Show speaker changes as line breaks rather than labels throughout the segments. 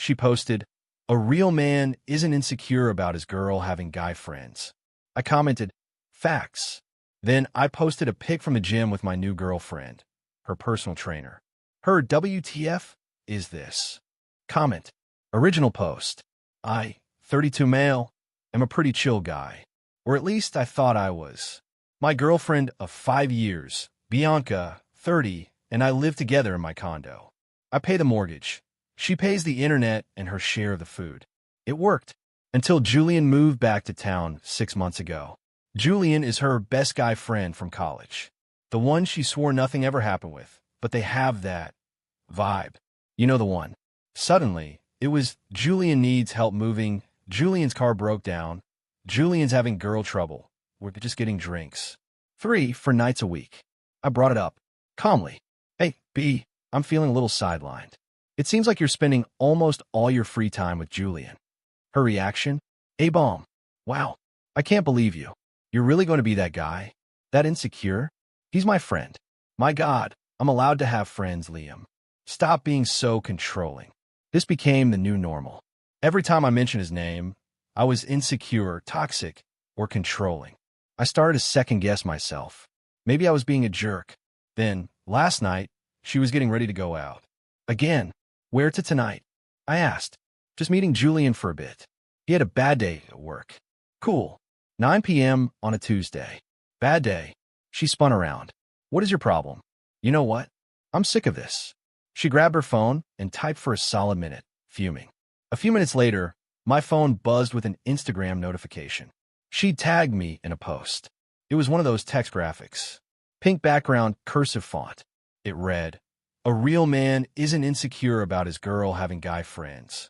She posted, "A real man isn't insecure about his girl having guy friends." I commented, "Facts." Then I posted a pic from the gym with my new girlfriend, her personal trainer. Her WTF is this? Comment. Original post. I, 32 male, am a pretty chill guy. Or at least I thought I was. My girlfriend of 5 years, Bianca, 30, and I live together in my condo. I pay the mortgage. She pays the internet and her share of the food. It worked. Until Julian moved back to town 6 months ago. Julian is her best guy friend from college. The one she swore nothing ever happened with, but they have that vibe. You know the one. Suddenly, it was Julian needs help moving, Julian's car broke down, Julian's having girl trouble, we're just getting drinks. 3 for nights a week. I brought it up, calmly. "Hey, B, I'm feeling a little sidelined. It seems like you're spending almost all your free time with Julian." Her reaction? A-bomb. "Wow, I can't believe you. You're really going to be that guy? That insecure? He's my friend. My God, I'm allowed to have friends, Liam. Stop being so controlling." This became the new normal. Every time I mentioned his name, I was insecure, toxic, or controlling. I started to second-guess myself. Maybe I was being a jerk. Then, last night, she was getting ready to go out. Again. "Where to tonight?" I asked. "Just meeting Julian for a bit. He had a bad day at work." "Cool. 9 p.m. on a Tuesday." "Bad day." She spun around. "What is your problem?" "You know what? I'm sick of this." She grabbed her phone and typed for a solid minute, fuming. A few minutes later, my phone buzzed with an Instagram notification. She tagged me in a post. It was one of those text graphics. Pink background, cursive font. It read, "A real man isn't insecure about his girl having guy friends.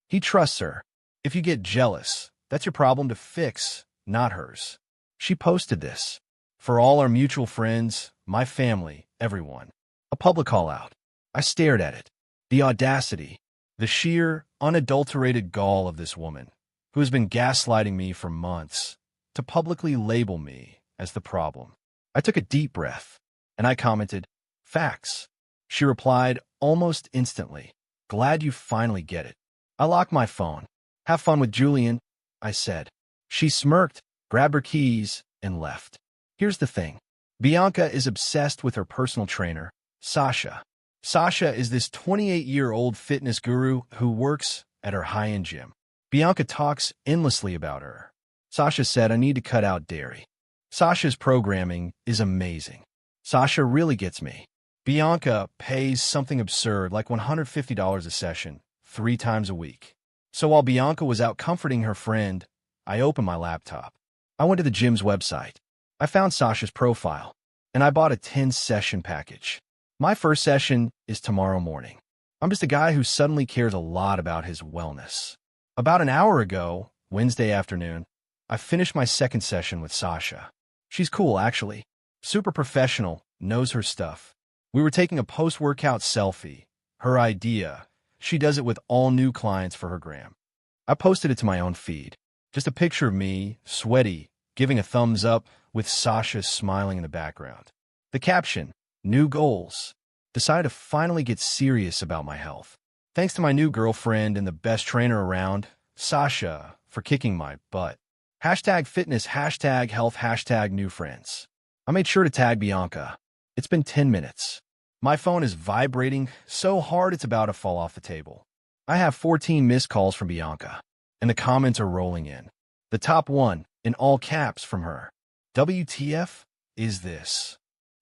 He trusts her. If you get jealous, that's your problem to fix, not hers." She posted this. "For all our mutual friends, my family, everyone." A public call-out. I stared at it. The audacity, the sheer, unadulterated gall of this woman, who has been gaslighting me for months, to publicly label me as the problem. I took a deep breath, and I commented, "Facts." She replied almost instantly, "Glad you finally get it." I locked my phone. "Have fun with Julian," I said. She smirked, grabbed her keys, and left. Here's the thing. Bianca is obsessed with her personal trainer, Sasha. Sasha is this 28-year-old fitness guru who works at her high-end gym. Bianca talks endlessly about her. Sasha said, "I need to cut out dairy." Sasha's programming is amazing. Sasha really gets me. Bianca pays something absurd like $150 a session, 3 times a week. So while Bianca was out comforting her friend, I opened my laptop. I went to the gym's website. I found Sasha's profile, and I bought a 10-session package. My first session is tomorrow morning. I'm just a guy who suddenly cares a lot about his wellness. About an hour ago, Wednesday afternoon, I finished my second session with Sasha. She's cool, actually. Super professional, knows her stuff. We were taking a post-workout selfie. Her idea. She does it with all new clients for her gram. I posted it to my own feed. Just a picture of me, sweaty, giving a thumbs up, with Sasha smiling in the background. The caption, "New goals. Decided to finally get serious about my health. Thanks to my new girlfriend and the best trainer around, Sasha, for kicking my butt. #fitness, #health, #new friends." I made sure to tag Bianca. It's been 10 minutes. My phone is vibrating so hard it's about to fall off the table. I have 14 missed calls from Bianca, and the comments are rolling in. The top one, in all caps, from her. "WTF is this?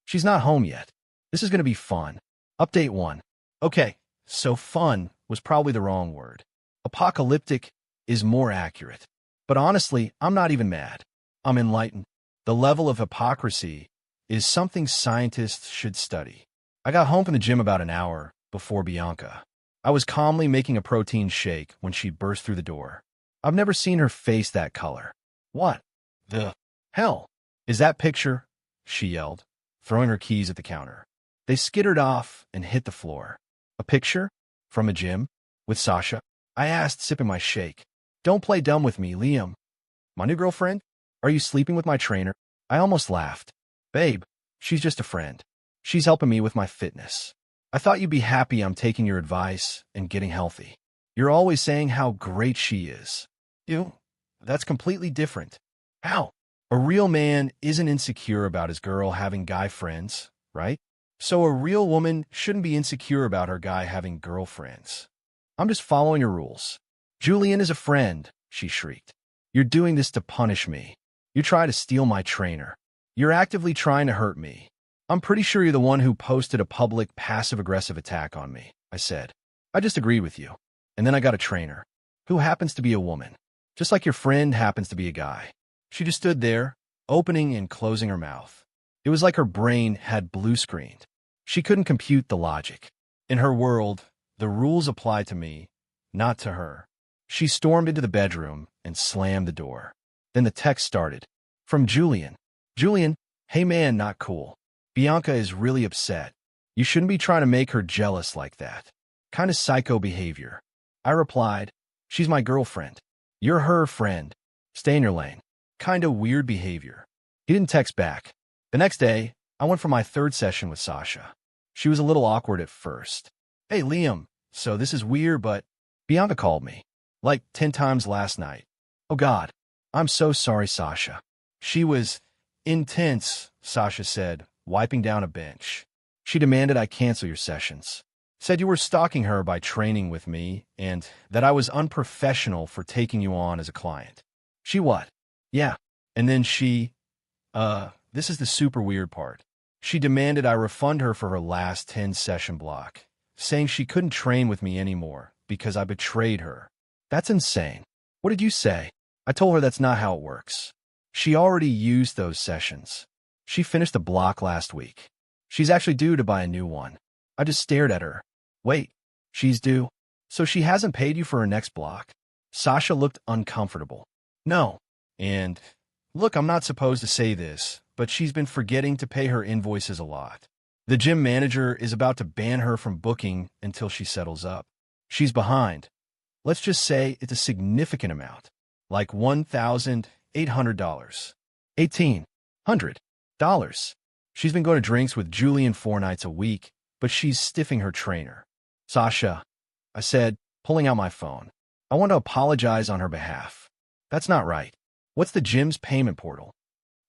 She's not home yet. This is going to be fun." Update 1. Okay, so fun was probably the wrong word. Apocalyptic is more accurate. But honestly, I'm not even mad. I'm enlightened. The level of hypocrisy is something scientists should study. I got home from the gym about an hour before Bianca. I was calmly making a protein shake when she burst through the door. I've never seen her face that color. "What the hell is that picture?" she yelled, throwing her keys at the counter. They skittered off and hit the floor. "A picture? From a gym? With Sasha?" I asked, sipping my shake. "Don't play dumb with me, Liam." "My new girlfriend? Are you sleeping with my trainer?" I almost laughed. "Babe, she's just a friend. She's helping me with my fitness. I thought you'd be happy I'm taking your advice and getting healthy." You're always saying how great she is. That's completely different. How? A real man isn't insecure about his girl having guy friends, right? So a real woman shouldn't be insecure about her guy having girlfriends. I'm just following your rules. Julian is a friend, she shrieked. You're doing this to punish me. You try to steal my trainer. You're actively trying to hurt me. I'm pretty sure you're the one who posted a public passive-aggressive attack on me, I said. I just agreed with you. And then I got a trainer, who happens to be a woman, just like your friend happens to be a guy. She just stood there, opening and closing her mouth. It was like her brain had blue-screened. She couldn't compute the logic. In her world, the rules applied to me, not to her. She stormed into the bedroom and slammed the door. Then the text started. From Julian. Julian, hey man, not cool. Bianca is really upset. You shouldn't be trying to make her jealous like that. Kind of psycho behavior. I replied, she's my girlfriend. You're her friend. Stay in your lane. Kind of weird behavior. He didn't text back. The next day, I went for my third session with Sasha. She was a little awkward at first. Hey, Liam, so this is weird, but Bianca called me. Like 10 times last night. Oh God, I'm so sorry, Sasha. She was intense, Sasha said, wiping down a bench. She demanded I cancel your sessions. Said you were stalking her by training with me and that I was unprofessional for taking you on as a client. She what? Yeah. And then this is the super weird part. She demanded I refund her for her last 10-session block, saying she couldn't train with me anymore because I betrayed her. That's insane. What did you say? I told her that's not how it works. She already used those sessions. She finished the block last week. She's actually due to buy a new one. I just stared at her. Wait, she's due? So she hasn't paid you for her next block? Sasha looked uncomfortable. No. And, look, I'm not supposed to say this, but she's been forgetting to pay her invoices a lot. The gym manager is about to ban her from booking until she settles up. She's behind. Let's just say it's a significant amount, like $1,800. $1,800. She's been going to drinks with Julian 4 nights a week, but she's stiffing her trainer. Sasha, I said, pulling out my phone. I want to apologize on her behalf. That's not right. What's the gym's payment portal?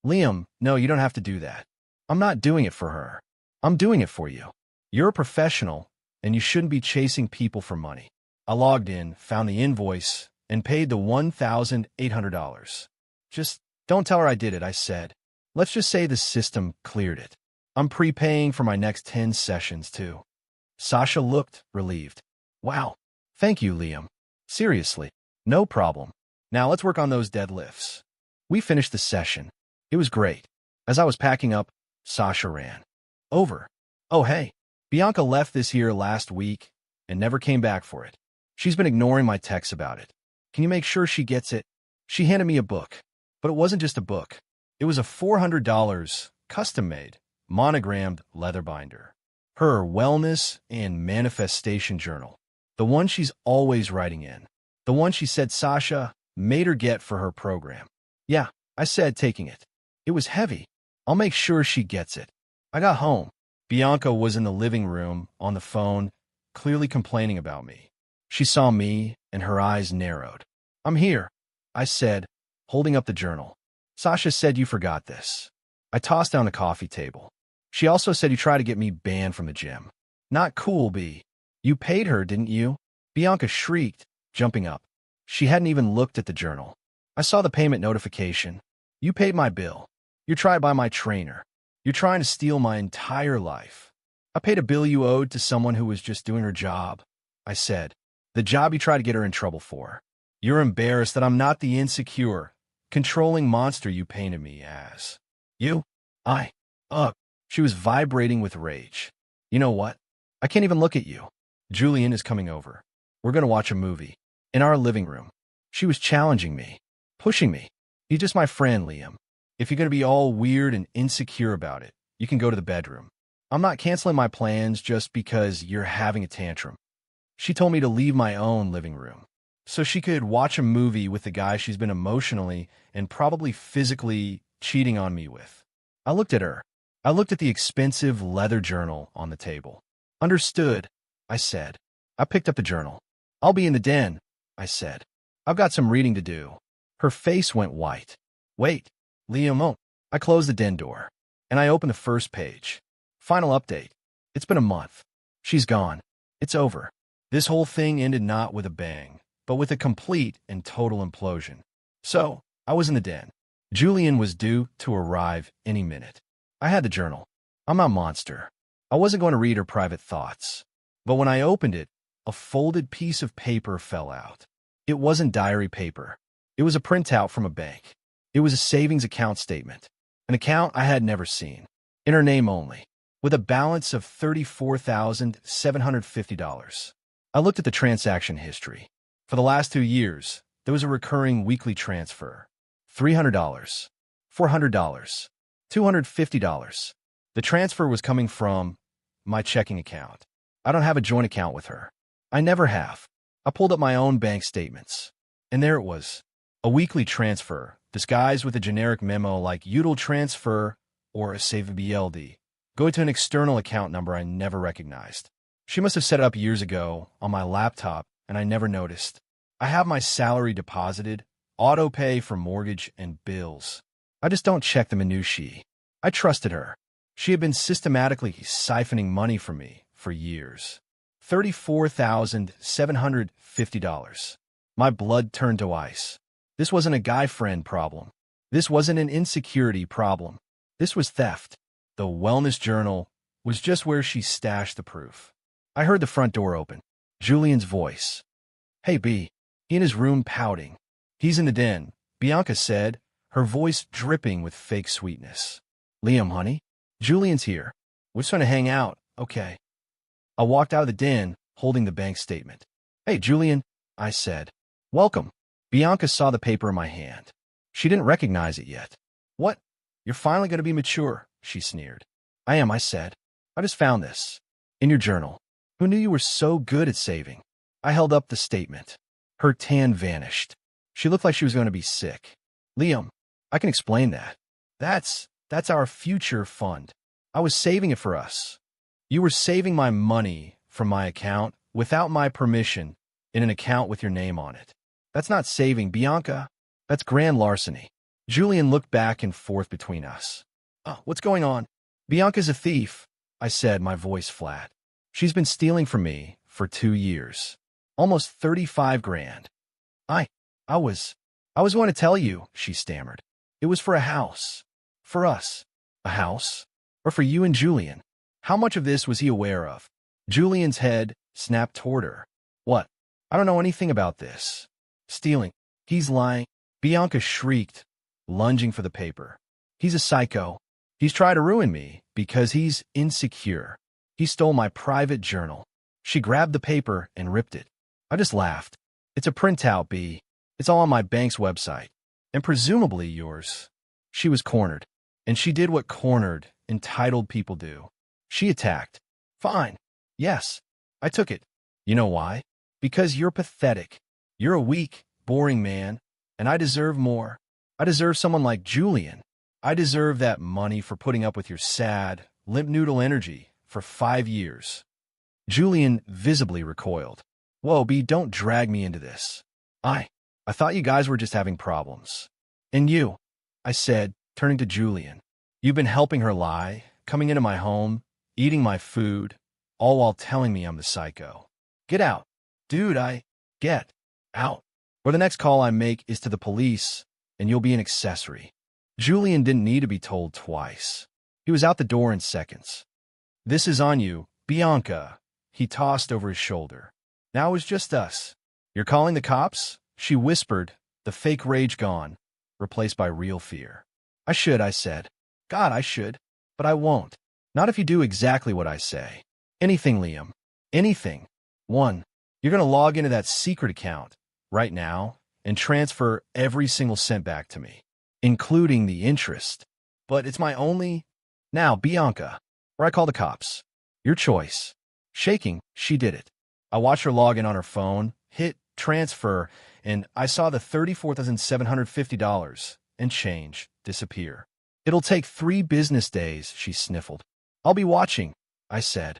Liam, no, you don't have to do that. I'm not doing it for her. I'm doing it for you. You're a professional, and you shouldn't be chasing people for money. I logged in, found the invoice, and paid the $1,800. Just don't tell her I did it, I said. Let's just say the system cleared it. I'm prepaying for my next 10 sessions, too. Sasha looked relieved. Wow. Thank you, Liam. Seriously. No problem. Now let's work on those deadlifts. We finished the session. It was great. As I was packing up, Sasha ran. Over. Oh, hey. Bianca left this here last week and never came back for it. She's been ignoring my texts about it. Can you make sure she gets it? She handed me a book. But it wasn't just a book. It was a $400, custom-made, monogrammed leather binder. Her wellness and manifestation journal. The one she's always writing in. The one she said Sasha made her get for her program. Yeah, I said taking it. It was heavy. I'll make sure she gets it. I got home. Bianca was in the living room, on the phone, clearly complaining about me. She saw me, and her eyes narrowed. I'm here, I said, holding up the journal. Sasha said you forgot this. I tossed down the coffee table. She also said you tried to get me banned from the gym. Not cool, B. You paid her, didn't you? Bianca shrieked, jumping up. She hadn't even looked at the journal. I saw the payment notification. You paid my bill. You're trying to buy my trainer. You're trying to steal my entire life. I paid a bill you owed to someone who was just doing her job, I said. The job you tried to get her in trouble for. You're embarrassed that I'm not the insecure, controlling monster you painted me as. You? She was vibrating with rage. You know what? I can't even look at you. Julian is coming over. We're going to watch a movie. In our living room. She was challenging me. Pushing me. He's just my friend, Liam. If you're going to be all weird and insecure about it, you can go to the bedroom. I'm not canceling my plans just because you're having a tantrum. She told me to leave my own living room so she could watch a movie with the guy she's been emotionally and probably physically cheating on me with. I looked at her. I looked at the expensive leather journal on the table. Understood, I said. I picked up the journal. I'll be in the den, I said. I've got some reading to do. Her face went white. Wait, Liam won't. I closed the den door, and I opened the first page. Final update. It's been a month. She's gone. It's over. This whole thing ended not with a bang, but with a complete and total implosion. So, I was in the den. Julian was due to arrive any minute. I had the journal. I'm a monster. I wasn't going to read her private thoughts. But when I opened it, a folded piece of paper fell out. It wasn't diary paper. It was a printout from a bank. It was a savings account statement, an account I had never seen, in her name only, with a balance of $34,750. I looked at the transaction history. For the last 2 years, there was a recurring weekly transfer. $300, $400, $250. The transfer was coming from my checking account. I don't have a joint account with her. I never have. I pulled up my own bank statements, and there it was, a weekly transfer, disguised with a generic memo like "You'll transfer" or a "Save BLD." Go to an external account number I never recognized. She must have set it up years ago on my laptop, and I never noticed. I have my salary deposited, auto pay for mortgage and bills. I just don't check the minutiae. I trusted her. She had been systematically siphoning money from me for years. $34,750. My blood turned to ice. This wasn't a guy friend problem. This wasn't an insecurity problem. This was theft. The wellness journal was just where she stashed the proof. I heard the front door open. Julian's voice. "Hey, B." He in his room pouting. "He's in the den," Bianca said, her voice dripping with fake sweetness. "Liam, honey, Julian's here. We're just going to hang out, okay?" I walked out of the den, holding the bank statement. "Hey, Julian," I said. "Welcome." Bianca saw the paper in my hand. She didn't recognize it yet. "What? You're finally going to be mature," she sneered. "I am," I said. "I just found this. In your journal. Who knew you were so good at saving?" I held up the statement. Her tan vanished. She looked like she was going to be sick. "Liam, I can explain that. That's our future fund. I was saving it for us. You were saving my money from my account without my permission in an account with your name on it. That's not saving, Bianca. That's grand larceny." Julian looked back and forth between us. What's going on?" "Bianca's a thief," I said, my voice flat. "She's been stealing from me for 2 years. Almost 35 grand. I was going to tell you," she stammered. "It was for a house. For us." "A house? Or for you and Julian?" How much of this was he aware of? Julian's head snapped toward her. "What? I don't know anything about this. Stealing. He's lying." Bianca shrieked, lunging for the paper. "He's a psycho. He's tried to ruin me because he's insecure. He stole my private journal." She grabbed the paper and ripped it. I just laughed. "It's a printout, B. It's all on my bank's website. And presumably yours." She was cornered. And she did what cornered, entitled people do. She attacked. "Fine. Yes. I took it. You know why? Because you're pathetic. You're a weak, boring man. And I deserve more. I deserve someone like Julian. I deserve that money for putting up with your sad, limp noodle energy for 5 years." Julian visibly recoiled. "Whoa, B, don't drag me into this. I thought you guys were just having problems." "And you," I said, turning to Julian. "You've been helping her lie, coming into my home, eating my food, all while telling me I'm the psycho. Get out. Dude, get out. Or the next call I make is to the police, and you'll be an accessory." Julian didn't need to be told twice. He was out the door in seconds. "This is on you, Bianca," he tossed over his shoulder. "Now it was just us." "You're calling the cops?" she whispered, the fake rage gone, replaced by real fear. "I should," I said. "God, I should. But I won't. Not if you do exactly what I say. Anything, Liam. Anything. 1. You're going to log into that secret account right now and transfer every single cent back to me, including the interest. But it's my only... Now, Bianca, or I call the cops. Your choice." Shaking, she did it. I watched her log in on her phone, hit transfer, and I saw the $34,750 and change disappear. "It'll take 3 business days," she sniffled. "I'll be watching," I said.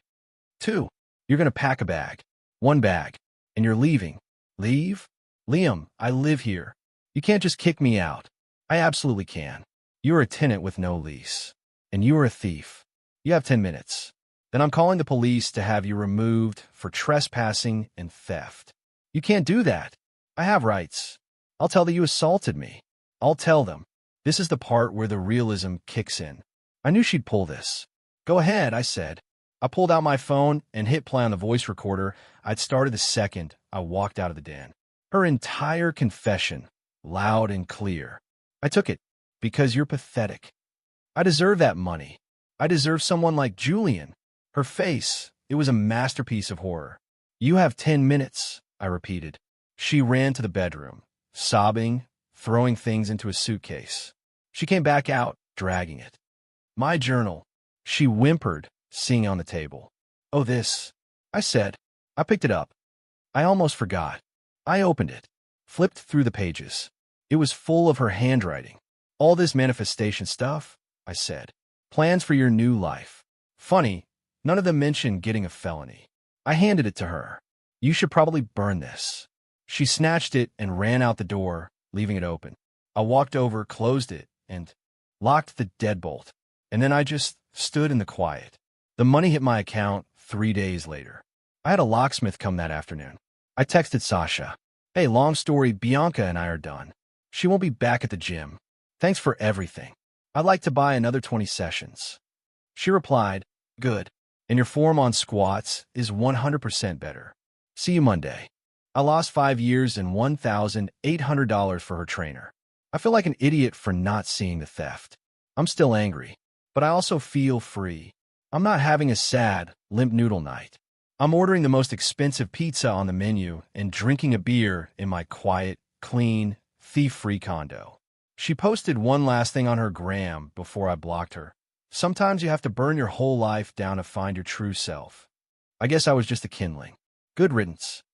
2. You're going to pack a bag. 1 bag. And you're leaving. Leave? Liam, I live here. You can't just kick me out. I absolutely can. You're a tenant with no lease. And you are a thief. You have 10 minutes. Then I'm calling the police to have you removed for trespassing and theft. You can't do that. I have rights. I'll tell that you assaulted me. I'll tell them. This is the part where the realism kicks in. I knew she'd pull this. Go ahead, I said. I pulled out my phone and hit play on the voice recorder I'd started the second I walked out of the den. Her entire confession, loud and clear. I took it because you're pathetic. I deserve that money. I deserve someone like Julian. Her face, it was a masterpiece of horror. You have 10 minutes, I repeated. She ran to the bedroom, sobbing, throwing things into a suitcase. She came back out, dragging it. My journal, she whimpered, seeing on the table. Oh, this, I said. I picked it up. I almost forgot. I opened it, flipped through the pages. It was full of her handwriting. All this manifestation stuff, I said. Plans for your new life. Funny, none of them mentioned getting a felony. I handed it to her. You should probably burn this. She snatched it and ran out the door, leaving it open. I walked over, closed it, and locked the deadbolt. And then I just stood in the quiet. The money hit my account 3 days later. I had a locksmith come that afternoon. I texted Sasha. Hey, long story, Bianca and I are done. She won't be back at the gym. Thanks for everything. I'd like to buy another 20 sessions. She replied, good. And your form on squats is 100% better. See you Monday. I lost 5 years and $1,800 for her trainer. I feel like an idiot for not seeing the theft. I'm still angry, but I also feel free. I'm not having a sad, limp noodle night. I'm ordering the most expensive pizza on the menu and drinking a beer in my quiet, clean, thief-free condo. She posted one last thing on her gram before I blocked her. Sometimes you have to burn your whole life down to find your true self. I guess I was just a kindling. Good riddance.